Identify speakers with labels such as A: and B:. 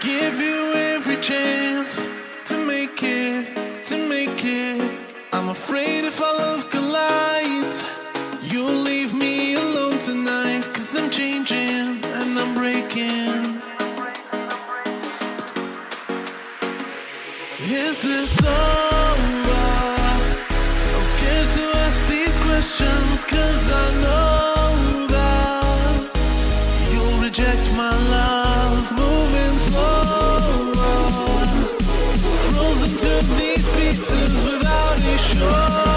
A: give you every chance to make it, to make it. I'm afraid if our love collides, you'll leave me alone tonight. 'Cause I'm changing and I'm breaking. Is this over? I'm scared to ask these questions, 'cause I know that you'll reject my love. Moving slower, frozen to these pieces without a shore.